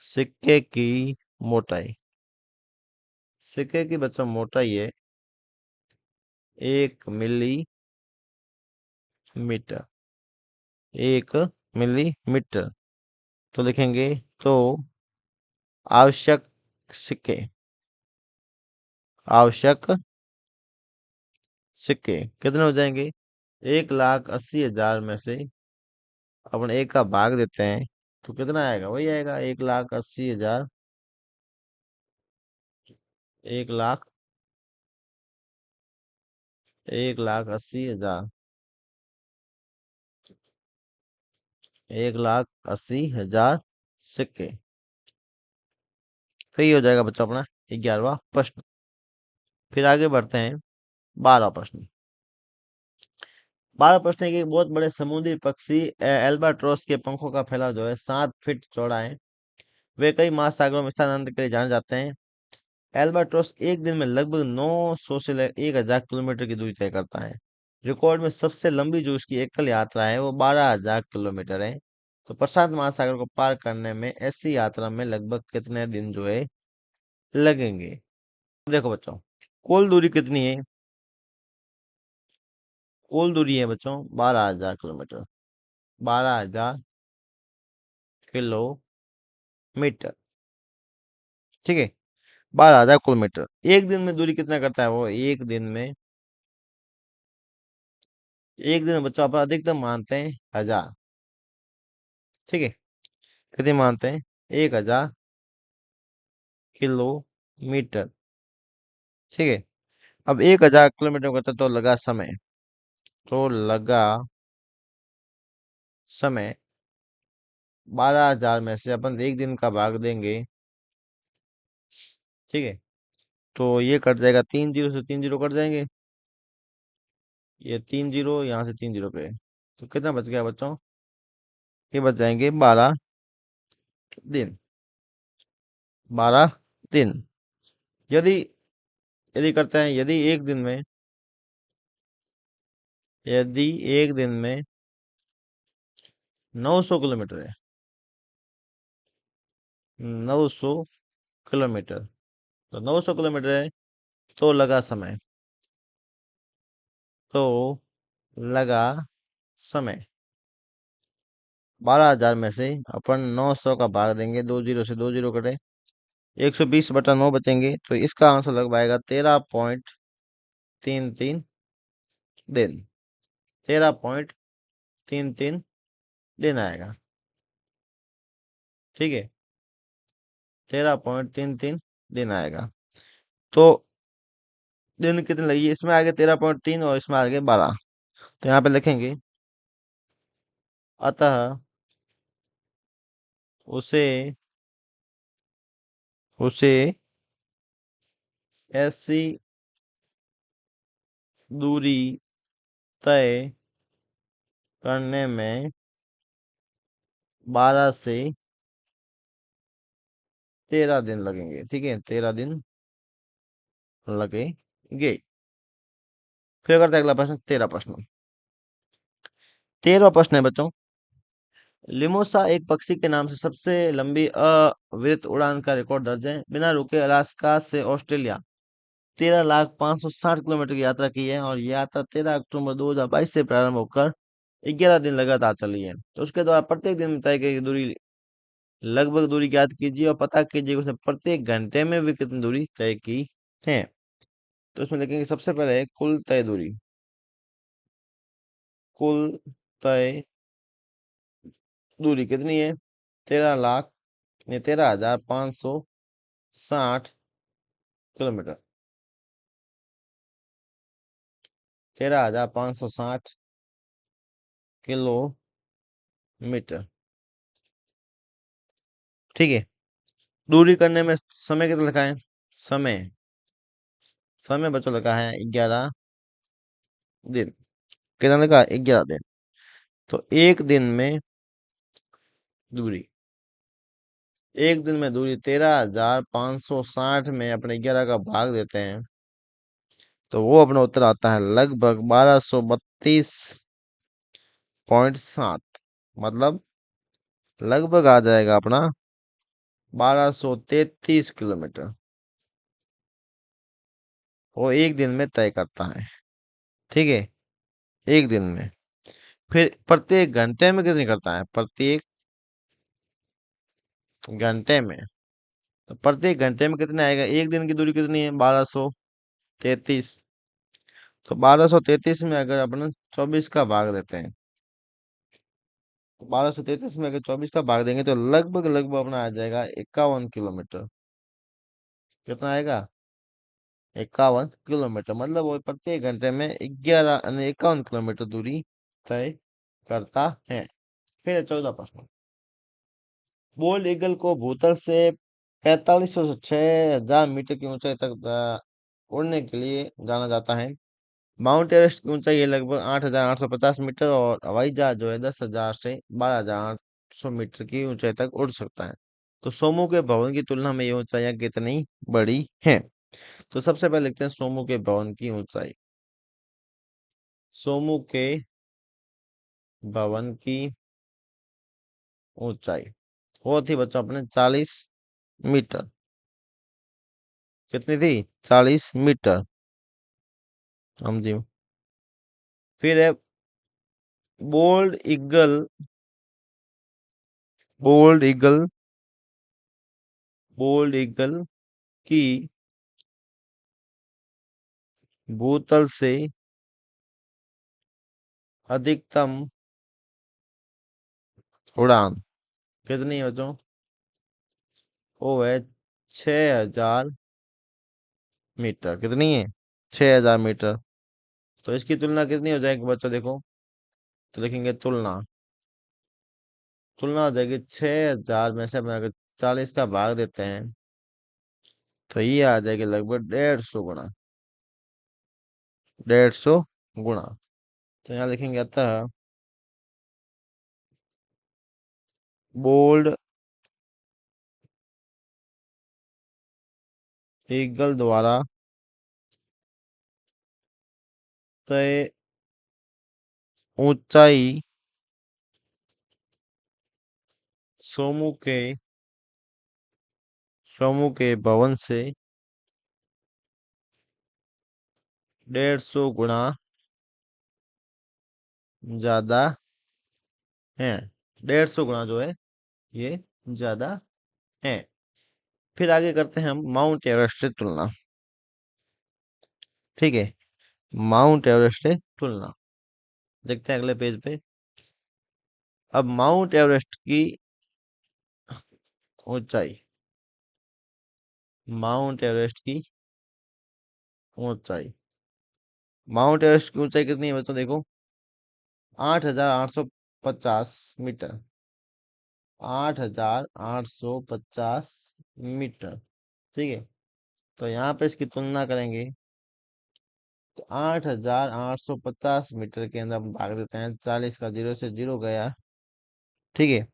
सिक्के की मोटाई, सिक्के की बच्चों मोटाई है 1 मिलीमीटर। 1 मिलीमीटर। तो लिखेंगे, तो आवश्यक सिक्के, आवश्यक सिक्के कितने हो जाएंगे? 1,80,000 में से अपन एक का भाग देते हैं, तो कितना आएगा? वही आएगा 1,80,000। 1 लाख 1,80,000। 1,80,000 सिक्के। तो ये हो जाएगा बच्चों अपना 11वां प्रश्न। फिर आगे बढ़ते हैं 12 प्रश्न। 12 प्रश्न है कि एक बहुत बड़े समुद्री पक्षी एल्बाट्रोस के पंखों का फैलाव जो है 7 फीट चौड़ा है। वे कई महासागरों में स्थानांतरित के लिए जाने जाते हैं। एल्बाट्रोस एक दिन में लगभग 900 से 1,000 किलोमीटर की दूरी तय करता है। रिकॉर्ड में सबसे लंबी जो उसकी एकल यात्रा है वो 12,000 किलोमीटर है। तो प्रशांत महासागर को पार करने में ऐसी यात्रा में लगभग कितने दिन जो है लगेंगे? देखो बच्चों, कुल दूरी कितनी है? कुल दूरी है बच्चों 12,000 किलोमीटर। 12,000 किलोमीटर। ठीक है। 12,000 किलोमीटर। एक दिन में दूरी कितना करता है वो? एक दिन में बच्चों आप अधिकतम मानते हैं 1000। ठीक है, कितनी मानते हैं? 1000 किलोमीटर। ठीक है, अब 1000 किलोमीटर करता तो लगा समय, तो लगा समय 12,000 में से अपन एक दिन का भाग देंगे। ठीक है, तो ये कट जाएगा, 3 जीरो से 3 जीरो कट जाएंगे, ये 3 जीरो यहाँ से 3 जीरो पे, तो कितना बच गया बच्चों? ये बच जाएंगे 12 दिन। 12 दिन। यदि यदि करते हैं, यदि एक दिन में 900 किलोमीटर है, 900 किलोमीटर, तो 900 किलोमीटर है, तो लगा समय, तो लगा समय 12,000 में से अपन 900 का भाग देंगे, 2 जीरो से 2 जीरो कटे, 120/9 बचेंगे, तो इसका आंसर लग पाएगा 13.33 दिन। 13.33 दिन आएगा। ठीक है, 13.33 दिन आएगा। तो दिन कितने लगी? इसमें आगे 13.3 और इसमें आगे 12, तो यहाँ पे लिखेंगे अतः उसे उसे ऐसी दूरी तय करने में 12 से 13 दिन लगेंगे। ठीक है, 13 दिन लगेंगे। फिर करते हैं अगला प्रश्न, 13 प्रश्न। 13वां प्रश्न है बच्चों, लिमोसा एक पक्षी के नाम से सबसे लंबी अविरत उड़ान का रिकॉर्ड दर्ज है। बिना रुके अलास्का से ऑस्ट्रेलिया 13,560 किलोमीटर की यात्रा की है, और ये यात्रा 13 अक्टूबर 2022 से प्रारंभ होकर 11 दिन लगातार चली है। तो उसके द्वारा प्रत्येक दिन में तय की गई दूरी, लगभग दूरी ज्ञात कीजिए और पता कीजिए कि उसने प्रत्येक घंटे में भी कितनी दूरी तय की है। तो इसमें लिखेंगे सबसे पहले कुल तय दूरी। कुल तय दूरी कितनी है? 13,560 किलोमीटर। 13,560 किलोमीटर। ठीक है, दूरी करने में समय कितना लिखा है? समय समय बच्चों लिखा है 11 दिन। कितना लिखा? 11 दिन। तो दूरी एक दिन में दूरी 13,560 में अपने 11 का भाग देते हैं, तो वो अपना उत्तर आता है लगभग 1232.7। मतलब लगभग आ जाएगा अपना 1233 किलोमीटर, वो एक दिन में तय करता है। ठीक है, एक दिन में। फिर प्रत्येक घंटे में कितनी करता है? प्रत्येक घंटे में, तो प्रत्येक घंटे में कितना आएगा? एक दिन की दूरी कितनी है? 1233। तो 1233 में अगर अपन 24 का भाग देते हैं, तो 1233 में अगर 24 का भाग देंगे, तो लगभग लगभग अपना आ जाएगा 51 किलोमीटर। कितना आएगा? 51 किलोमीटर। मतलब वो प्रत्येक घंटे में 51 किलोमीटर दूरी तय करता है। फिर 14 प्रश्न, बोल्ड ईगल को भूतल से 4500 से 6000 मीटर की ऊंचाई तक उड़ने के लिए जाना जाता है। माउंट एवरेस्ट की ऊंचाई है लगभग 8,850 मीटर, और हवाई जहाज जो है 10,000 से 12,800 मीटर की ऊंचाई तक उड़ सकता है। तो सोमू के भवन की तुलना में ये ऊंचाइयां कितनी बड़ी हैं? तो सबसे पहले लिखते हैं सोमू के भवन की ऊंचाई। सोमू के भवन की ऊंचाई वो थी बच्चों अपने 40 मीटर। कितनी थी? 40 मीटर। हम जी। फिर है bold eagle. Bold eagle bold eagle कि भूतल से अधिकतम उड़ान कितनी है बच्चों? वो है 6,000 मीटर। कितनी है? 6,000 मीटर। तो इसकी तुलना कितनी हो जाएगी बच्चों? देखो तो लिखेंगे तुलना। तुलना हो जाएगी 6,000 में से अपने अगर 40 का भाग देते हैं तो ये आ जाएगी लगभग 150 गुना। 150 गुना। तो यहाँ लिखेंगे अतः बोल्ड ईगल द्वारा तय ऊंचाई सोमू के भवन से 150 गुना ज्यादा है। 150 गुना जो है ये ज्यादा है। फिर आगे करते हैं हम माउंट एवरेस्ट से तुलना। ठीक है, माउंट एवरेस्ट से तुलना देखते हैं अगले पेज पे। अब माउंट एवरेस्ट की ऊंचाई, माउंट एवरेस्ट की ऊंचाई, माउंट एवरेस्ट की ऊंचाई कितनी है बच्चों? देखो 8,850 मीटर। 8,850 मीटर। ठीक है, तो यहाँ पे इसकी तुलना करेंगे तो 8,850 मीटर के अंदर हम भाग देते हैं 40 का। 0 से 0 गया। ठीक है,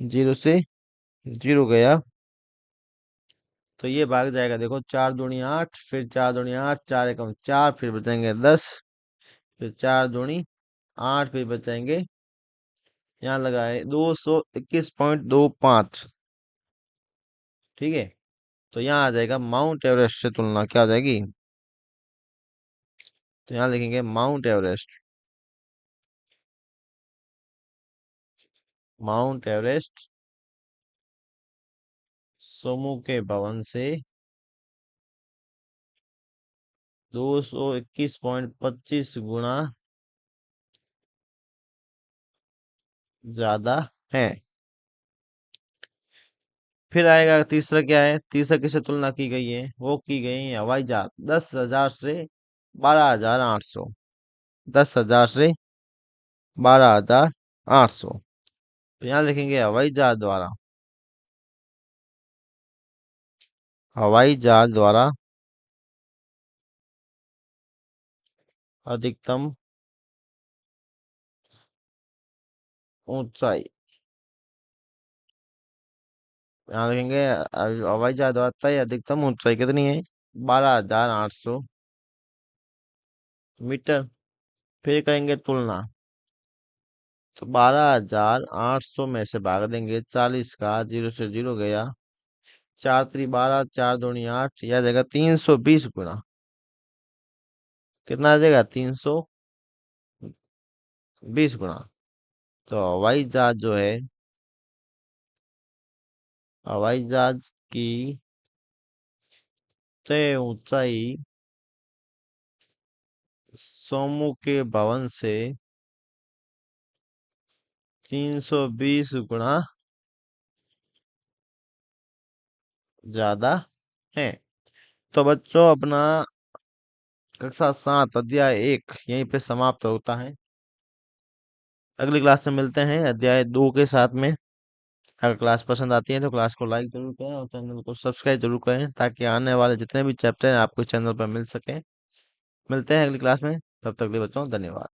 0 से 0 गया तो ये भाग जाएगा। देखो 4 दूनी 8, फिर 4 दूनी 8, 4 एकम 4, फिर बचेंगे 10, फिर 4 दूनी 8, फिर बचेंगे यहाँ लगाए 221.25। ठीक है, तो यहाँ आ जाएगा माउंट एवरेस्ट से तुलना क्या आ जाएगी? तो यहाँ लिखेंगे mount Everest. Mount Everest Somu के भवन से 221.25 गुना ज्यादा है। फिर आएगा तीसरा। क्या है तीसरा? किससे तुलना की गई है? वो की गई है हवाई जहाज। 10,000 से 12,800। 10,000 से 12,800। तो यहाँ लिखेंगे हवाई जहाज द्वारा, हवाई जहाज द्वारा अधिकतम ऊंचाई। यहाँ लिखेंगे हवाई जहाज द्वारा तय अधिकतम ऊंचाई कितनी है? 12,800 मीटर। फिर करेंगे तुलना तो 12,800 में से भाग देंगे 40 का। 0 से 0 गया। 4 3 12, 4 दूनी 8, यह जगह 320 गुना। कितना आ जाएगा? 320 गुना। तो हवाई जहाज जो है, हवाई जहाज की तय ऊंचाई सोमू के भवन से 320 गुना ज्यादा है। तो बच्चों अपना कक्षा 7 अध्याय 1 यहीं पे समाप्त होता है। अगली क्लास में मिलते हैं अध्याय 2 के साथ में। अगर क्लास पसंद आती है तो क्लास को लाइक जरूर करें और चैनल को सब्सक्राइब जरूर करें ताकि आने वाले जितने भी चैप्टर हैं आपको चैनल पर मिल सके। मिलते हैं अगली क्लास में, तब तक के लिए बच्चों धन्यवाद।